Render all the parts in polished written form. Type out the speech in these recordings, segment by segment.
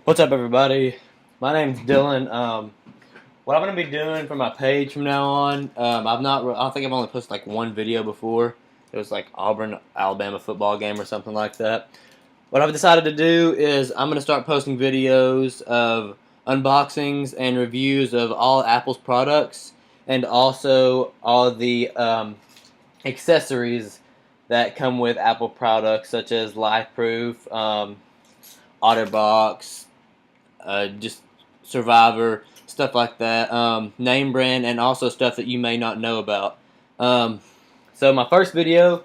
What's up, everybody? My name's Dylan. What I'm gonna be doing for my page from now on, I don't think I've only posted like one video before. It was like Auburn, Alabama football game or something like that. What I've decided to do is I'm gonna start posting videos of unboxings and reviews of all Apple's products, and also all the accessories that come with Apple products, such as LIfeproof, OtterBox, just Survivor, stuff like that, name brand, and also stuff that you may not know about. So my first video,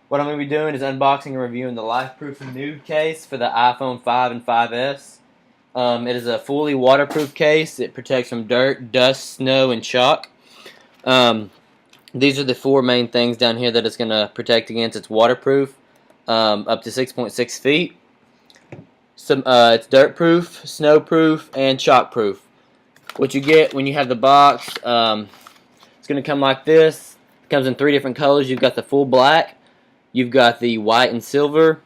what I'm going to be doing is unboxing and reviewing the LIfeproof nude case for the iPhone 5 and 5S. It is a fully waterproof case. It protects from dirt, dust, snow, and shock. These are the four main things down here that it's going to protect against. It's waterproof, up to 6.6 feet. It's dirt proof, snow proof, and shock proof. What you get when you have the box, it's going to come like this. It comes in three different colors. You've got the full black, you've got the white and silver,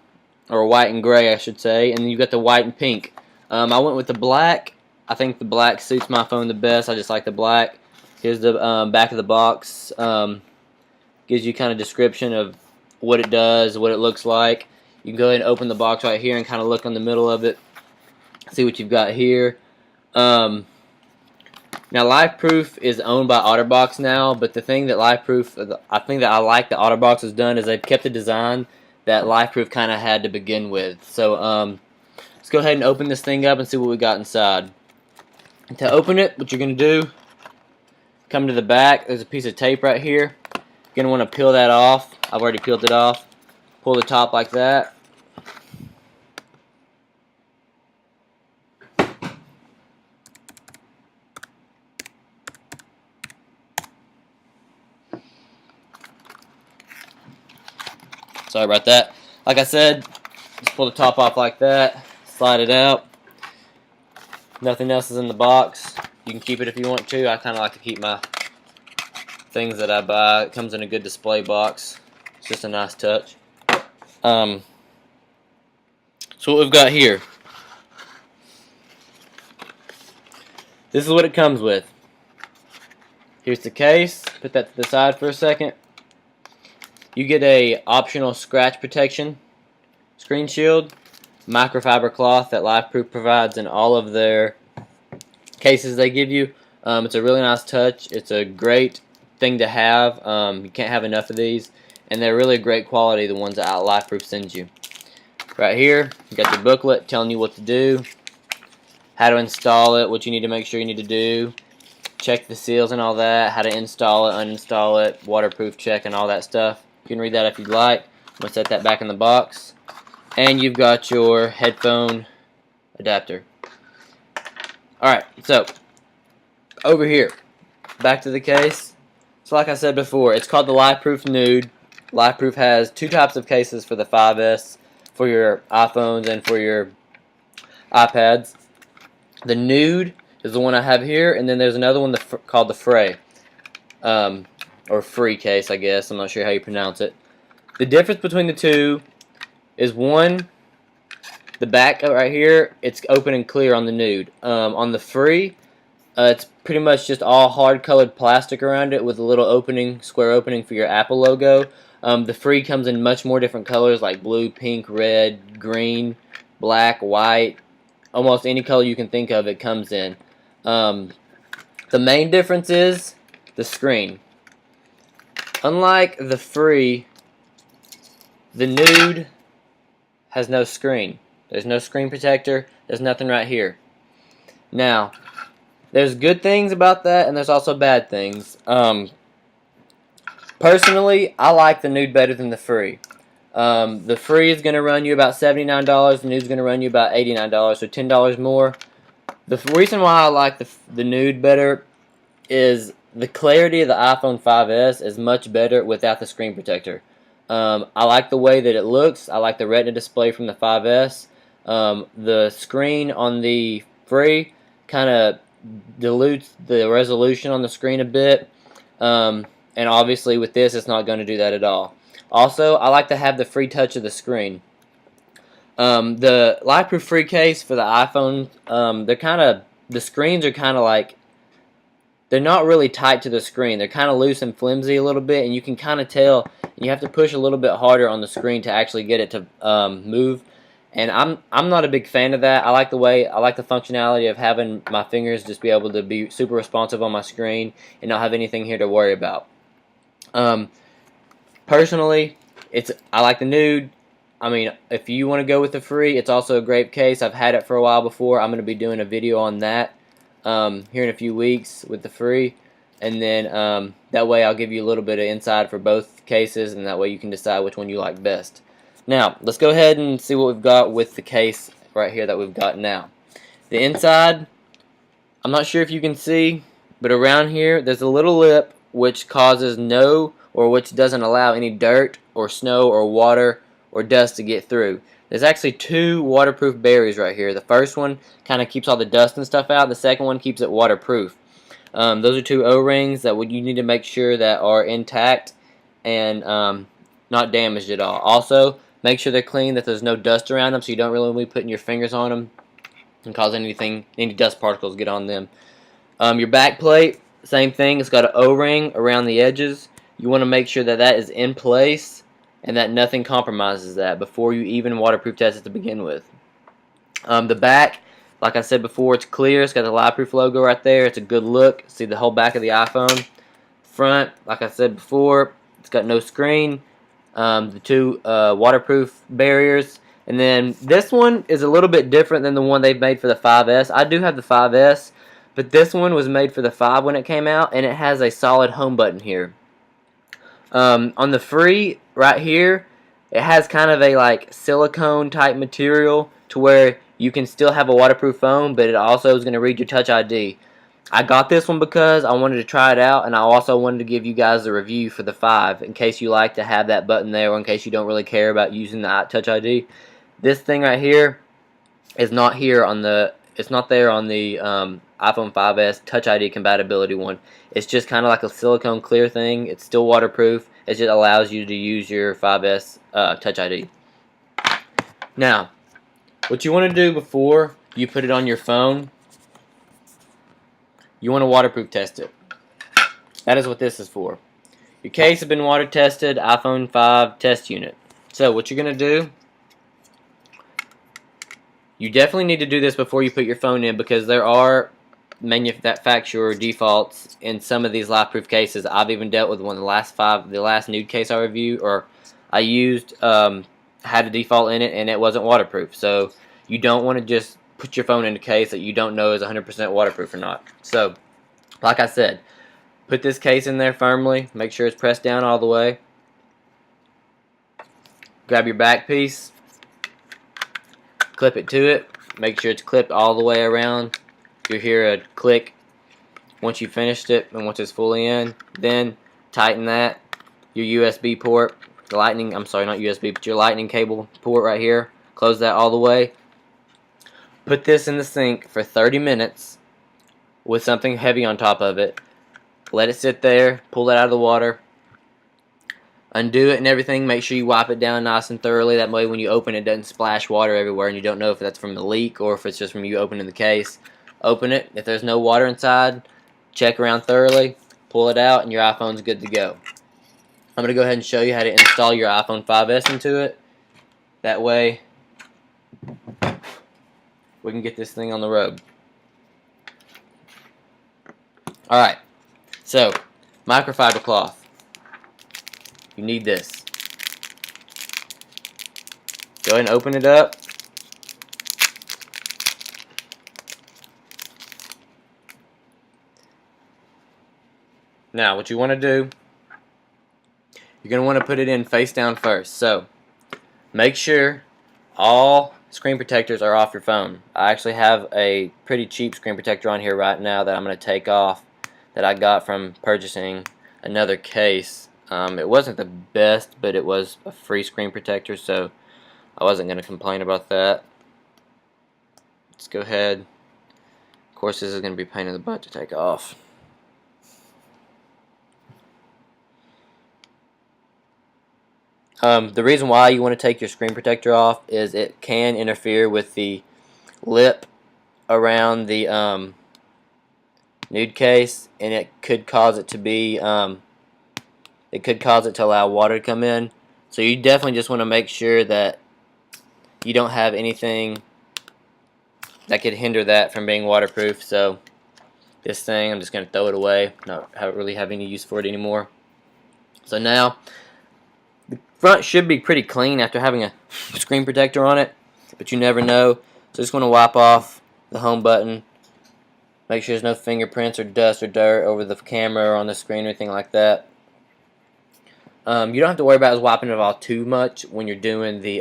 or white and gray I should say, and then you've got the white and pink. I went with the black. I think the black suits my phone the best. I just like the black. Here's the back of the box. Gives you kind of description of what it does, what it looks like. You can go ahead and open the box right here and kind of look in the middle of it, see what you've got here. Now, LIfeproof is owned by OtterBox now, but the thing that I think that I like that OtterBox has done is they've kept the design that LIfeproof kind of had to begin with. So let's go ahead and open this thing up and see what we got inside. To open it, what you're going to do, come to the back. There's a piece of tape right here. You're going to want to peel that off. I've already peeled it off. Pull the top like that. Sorry about that. Like I said, just pull the top off like that. Slide it out. Nothing else is in the box. You can keep it if you want to. I kind of like to keep my things that I buy. It comes in a good display box. It's just a nice touch. So what we've got here. This is what it comes with. Here's the case. Put that to the side for a second. You get a optional scratch protection screen shield, microfiber cloth that LIfeproof provides in all of their cases they give you. It's a really nice touch. It's a great thing to have. You can't have enough of these. And they're really great quality, the ones that LIfeproof sends you. Right here, you got your booklet telling you what to do, how to install it, what you need to make sure you need to do, check the seals and all that, how to install it, uninstall it, waterproof check and all that stuff. You can read that if you'd like. I'm going to set that back in the box. And you've got your headphone adapter. Alright, so over here, back to the case. So like I said before, it's called the LIfeproof Nude. LIfeproof has two types of cases for the 5S, for your iPhones and for your iPads. The Nude is the one I have here, and then there's another one called the Fray, or Free case, I guess. I'm not sure how you pronounce it. The difference between the two is one, the back right here, it's open and clear on the Nude. On the Free, it's pretty much just all hard-colored plastic around it with a little opening, square opening for your Apple logo. The Free comes in much more different colors like blue, pink, red, green, black, white. Almost any color you can think of it comes in. The main difference is the screen. Unlike the Free, the Nude has no screen. There's no screen protector. There's nothing right here. Now, there's good things about that, and there's also bad things. Personally, I like the Nude better than the Free. The Free is going to run you about $79. The Nude is going to run you about $89, so $10 more. The reason why I like the Nude better is the clarity of the iPhone 5S is much better without the screen protector. I like the way that it looks. I like the Retina display from the 5S. The screen on the Free kind of dilutes the resolution on the screen a bit. And obviously with this, it's not going to do that at all. Also, I like to have the free touch of the screen. The LIfeproof free case for the iPhone, the screens are kind of like, they're not really tight to the screen. They're kind of loose and flimsy a little bit, and you can kind of tell. You have to push a little bit harder on the screen to actually get it to move. And I'm not a big fan of that. I like the functionality of having my fingers just be able to be super responsive on my screen and not have anything here to worry about. Personally, I like the nuud. I mean, if you want to go with the free, it's also a great case. I've had it for a while before. I'm going to be doing a video on that here in a few weeks with the free, and then that way I'll give you a little bit of insight for both cases, and that way you can decide which one you like best. Now, let's go ahead and see what we've got with the case right here that we've got now. The inside, I'm not sure if you can see, but around here there's a little lip which causes which doesn't allow any dirt or snow or water or dust to get through. There's actually two waterproof barriers right here. The first one kind of keeps all the dust and stuff out. The second one keeps it waterproof. Those are two O-rings that you need to make sure that are intact and not damaged at all. Also, make sure they're clean, that there's no dust around them, so you don't really be putting your fingers on them and cause any dust particles get on them. Your back plate, same thing. It's got an O-ring around the edges. You want to make sure that that is in place and that nothing compromises that before you even waterproof test it to begin with. The back, like I said before, it's clear. It's got the LIfeproof logo right there. It's a good look. See the whole back of the iPhone. Front, like I said before, it's got no screen. The two waterproof barriers. And then this one is a little bit different than the one they've made for the 5S. I do have the 5S, but this one was made for the 5 when it came out, and it has a solid home button here. On the free, right here, it has kind of a like silicone type material to where you can still have a waterproof phone, but it also is going to read your Touch ID. I got this one because I wanted to try it out, and I also wanted to give you guys a review for the 5 in case you like to have that button there, or in case you don't really care about using the Touch ID. This thing right here is not here on the. It's not there on the iPhone 5S Touch ID compatibility one. It's just kind of like a silicone clear thing. It's still waterproof. It just allows you to use your 5S Touch ID. Now, what you want to do before you put it on your phone, you want to waterproof test it. That is what this is for. Your case has been water tested, iPhone 5 test unit. So what you're going to do, you definitely need to do this before you put your phone in, because there are manufacturer defaults in some of these LIfeproof cases. I've even dealt with one of the last nuud case I used had a default in it, and it wasn't waterproof. So you don't want to just put your phone in a case that you don't know is 100% waterproof or not. So, like I said, put this case in there firmly. Make sure it's pressed down all the way. Grab your back piece. Clip it to it. Make sure it's clipped all the way around. You'll hear a click once you finished it and once it's fully in. Then tighten that. Your USB port, the lightning, I'm sorry, not USB, but your lightning cable port right here. Close that all the way. Put this in the sink for 30 minutes with something heavy on top of it. Let it sit there. Pull it out of the water. Undo it and everything. Make sure you wipe it down nice and thoroughly. That way when you open it, it doesn't splash water everywhere and you don't know if that's from the leak or if it's just from you opening the case. Open it. If there's no water inside, check around thoroughly. Pull it out and your iPhone's good to go. I'm going to go ahead and show you how to install your iPhone 5S into it. That way we can get this thing on the road. Alright, so microfiber cloth. You need this. Go ahead and open it up. Now, what you want to do, you're going to want to put it in face down first. So, make sure all screen protectors are off your phone. I actually have a pretty cheap screen protector on here right now that I'm going to take off, that I got from purchasing another case. It wasn't the best, but it was a free screen protector, so I wasn't going to complain about that. Let's go ahead. Of course, this is going to be a pain in the butt to take off. The reason why you want to take your screen protector off is it can interfere with the lip around the nuud case, and it could cause it to be it could cause it to allow water to come in. So you definitely just want to make sure that you don't have anything that could hinder that from being waterproof. So this thing, I'm just going to throw it away. Not really have any use for it anymore. So now the front should be pretty clean after having a screen protector on it, but you never know. So just want to wipe off the home button. Make sure there's no fingerprints or dust or dirt over the camera or on the screen or anything like that. You don't have to worry about wiping it off too much when you're doing the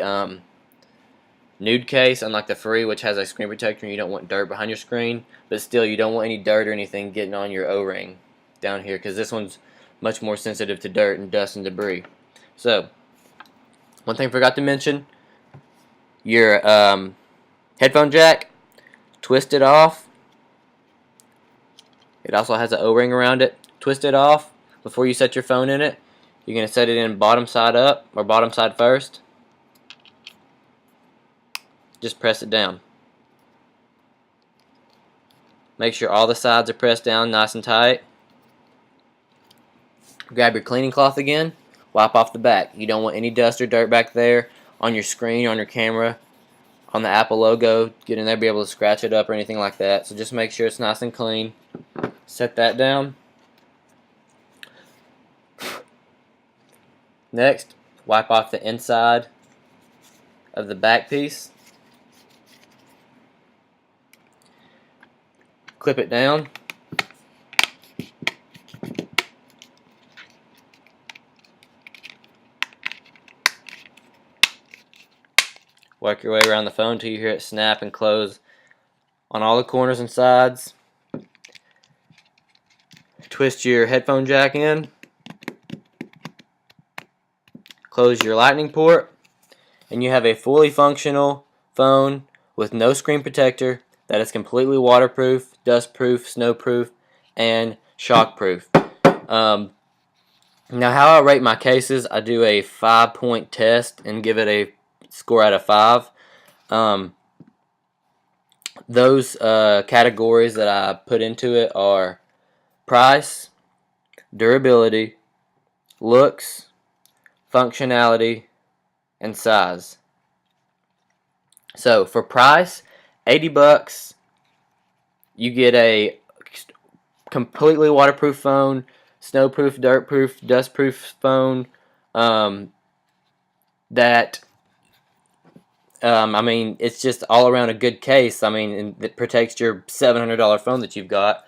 nuud case, unlike the free, which has a screen protector and you don't want dirt behind your screen. But still, you don't want any dirt or anything getting on your O-ring down here, because this one's much more sensitive to dirt and dust and debris. So, one thing I forgot to mention, your headphone jack, twist it off. It also has an O-ring around it. Twist it off before you set your phone in it. You're going to set it in bottom side up, or bottom side first. Just press it down. Make sure all the sides are pressed down nice and tight. Grab your cleaning cloth again. Wipe off the back. You don't want any dust or dirt back there on your screen, on your camera, on the Apple logo. Get in there, be able to scratch it up or anything like that. So just make sure it's nice and clean. Set that down. Next, wipe off the inside of the back piece. Clip it down. Work your way around the phone until you hear it snap and close on all the corners and sides. Twist your headphone jack in. Close your lightning port, and you have a fully functional phone with no screen protector that is completely waterproof, dustproof, snowproof, and shockproof. Now, how I rate my cases, I do a 5-point test and give it a score out of 5. Those categories that I put into it are price, durability, looks, functionality, and size. So for price, $80, you get a completely waterproof phone, snowproof, dirtproof, dustproof phone. I mean, it's just all around a good case. I mean, it protects your $700 phone that you've got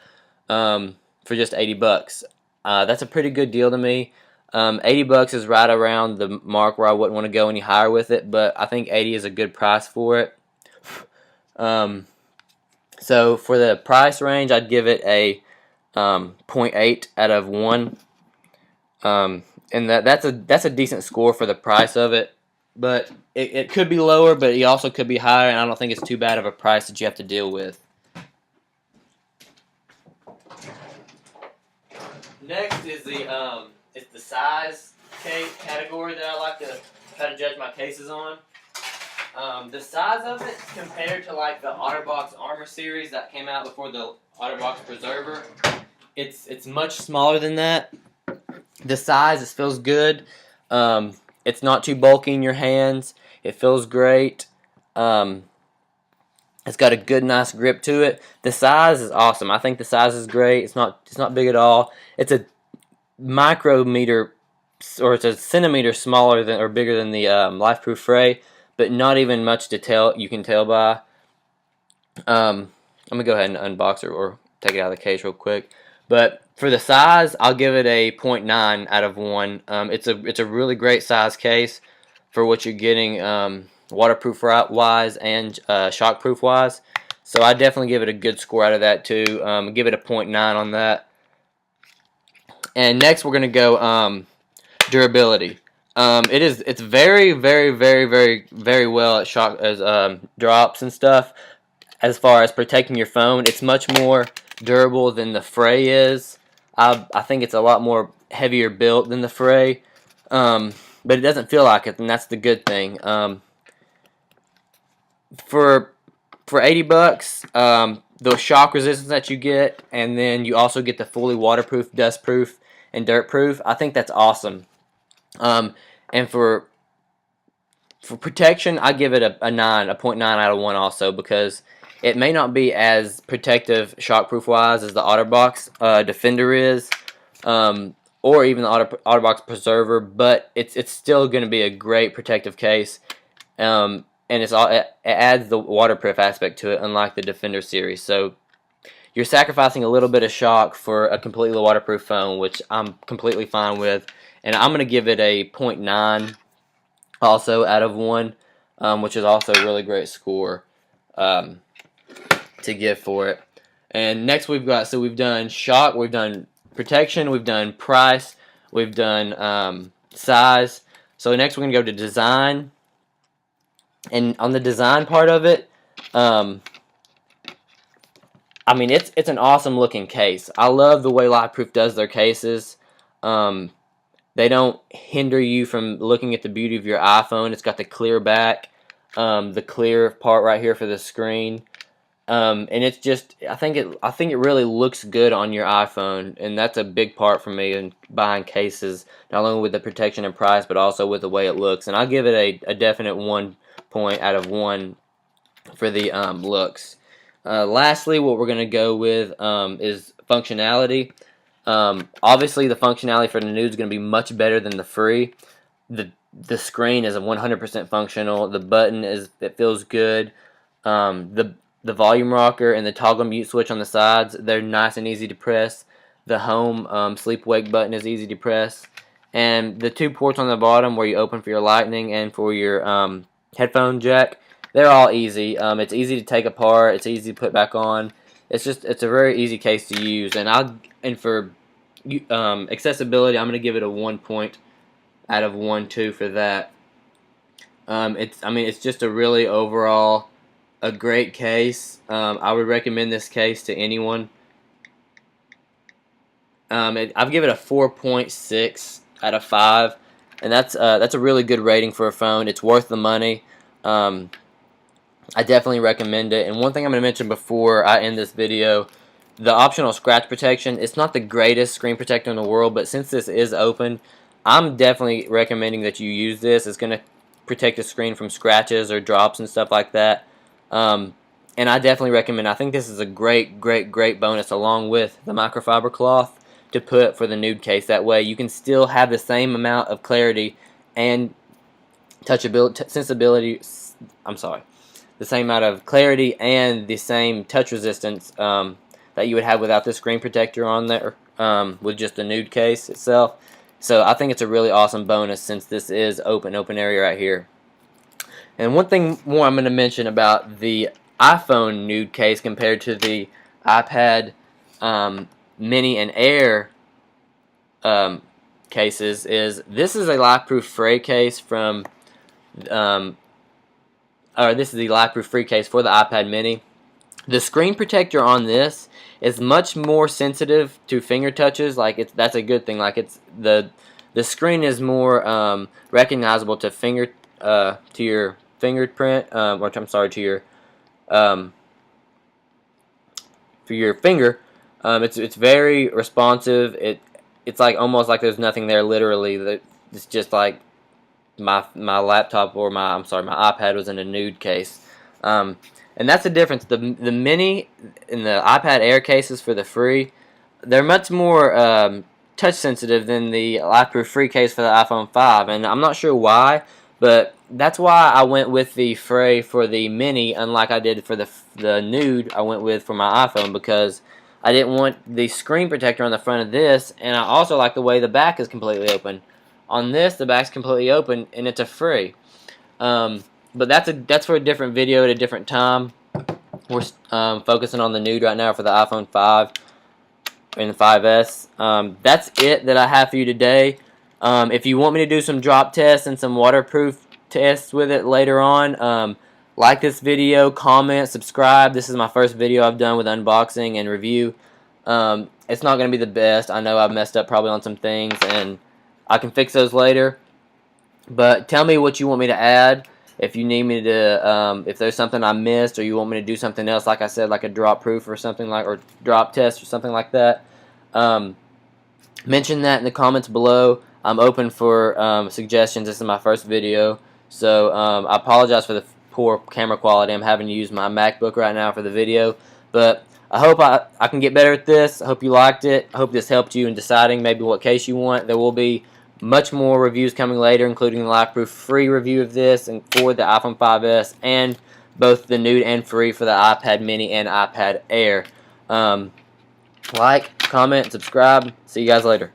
for just $80. That's a pretty good deal to me. $80 is right around the mark where I wouldn't want to go any higher with it, but I think $80 is a good price for it. So for the price range, I'd give it a 0.8 out of 1. And that's a decent score for the price of it. But it could be lower, but it also could be higher, and I don't think it's too bad of a price that you have to deal with. Next is the size category that I like to try to judge my cases on. The size of it compared to like the OtterBox Armor series that came out before the OtterBox Preserver, it's much smaller than that. The size, it feels good. It's not too bulky in your hands. It feels great. It's got a good, nice grip to it. The size is awesome. I think the size is great. It's not big at all. It's a micrometer, or it's a centimeter smaller than or bigger than the LIfeproof Fray, but not even much to tell. You can tell by. I'm gonna go ahead and unbox it or take it out of the case real quick. But for the size, I'll give it a 0.9 out of 1. It's a really great size case for what you're getting, waterproof wise and shockproof wise. So I definitely give it a good score out of that too. Give it a 0.9 on that. And next we're gonna go durability. It's very well at shock as drops and stuff. As far as protecting your phone, it's much more durable than the Fray is. I think it's a lot more heavier built than the Fray. but it doesn't feel like it, and that's the good thing. For 80 bucks, the shock resistance that you get, and then you also get the fully waterproof, dustproof, and dirtproof. I think that's awesome. And for protection, I give it a 9, a 0.9 out of 1 also, because it may not be as protective shockproof wise as the OtterBox Defender is, or even the OtterBox Preserver, but it's still going to be a great protective case. And it adds the waterproof aspect to it, unlike the Defender series. So you're sacrificing a little bit of shock for a completely waterproof phone, which I'm completely fine with. And I'm going to give it a 0.9 also out of 1, which is also a really great score to give for it. And next we've done shock, we've done protection, we've done price, we've done size. So next we're going to go to design. And on the design part of it, I mean, it's an awesome looking case. I love the way LIfeproof does their cases. They don't hinder you from looking at the beauty of your iPhone. It's got the clear back, the clear part right here for the screen, and it's just I think it really looks good on your iPhone, and that's a big part for me in buying cases, not only with the protection and price, but also with the way it looks. And I give it a definite 1 point out of 1 for the looks. Lastly, what we're going to go with is functionality. Obviously, the functionality for the nuud is going to be much better than the free. The screen is 100% functional. The button it feels good. The volume rocker and the toggle mute switch on the sides, they're nice and easy to press. The home sleep wake button is easy to press, and the 2 ports on the bottom where you open for your Lightning and for your headphone jack, they're all easy. It's easy to take apart. It's easy to put back on. It's a very easy case to use. And for accessibility, I'm going to give it a 1 point out of 1 too for that. It's just a really overall a great case. I would recommend this case to anyone. I've given it a 4.6 out of 5, and that's a really good rating for a phone. It's worth the money. I definitely recommend it. And one thing I'm going to mention before I end this video, the optional scratch protection. It's not the greatest screen protector in the world, but since this is open, I'm definitely recommending that you use this. It's going to protect the screen from scratches or drops and stuff like that. And I definitely recommend. I think this is a great bonus along with the microfiber cloth to put for the nuud case. That way you can still have the same amount of clarity and touchability, sensibility. I'm sorry, the same amount of clarity and the same touch resistance that you would have without the screen protector on there with just the nuud case itself. So I think it's a really awesome bonus since this is open area right here. And one thing more I'm going to mention about the iPhone nuud case compared to the iPad Mini and Air cases is this is a LIfeproof free case from this is the LIfeproof free case for the iPad Mini. The screen protector on this is much more sensitive to finger touches. That's a good thing. The screen is more recognizable to your fingerprint, or I'm sorry, to your for your finger. It's very responsive. It's like almost like there's nothing there. Literally, it's just like my laptop or my iPad was in a nuud case. And that's the difference. The Mini and the iPad Air cases for the free, they're much more touch sensitive than the LIfeproof free case for the iPhone 5, and I'm not sure why, but that's why I went with the free for the Mini, unlike I did for the nuud I went with for my iPhone, because I didn't want the screen protector on the front of this, and I also like the way the back is completely open. On this, the back's completely open, and it's a free. But that's for a different video at a different time. We're focusing on the nuud right now for the iPhone 5 and the 5S. That's it that I have for you today. If you want me to do some drop tests and some waterproof tests with it later on, like this video, comment, subscribe. This is my first video I've done with unboxing and review. It's not going to be the best. I know I've messed up probably on some things, and I can fix those later. But tell me what you want me to add. If you need me to, if there's something I missed, or you want me to do something else, like I said, like a drop proof or something like, or drop test or something like that, mention that in the comments below. I'm open for suggestions. This is my first video, so I apologize for the poor camera quality. I'm having to use my MacBook right now for the video, but I hope I can get better at this. I hope you liked it. I hope this helped you in deciding maybe what case you want. There will be much more reviews coming later, including the LIfeproof free review of this and for the iPhone 5s, and both the nuud and free for the iPad mini and iPad Air. Like, comment, subscribe. See you guys later.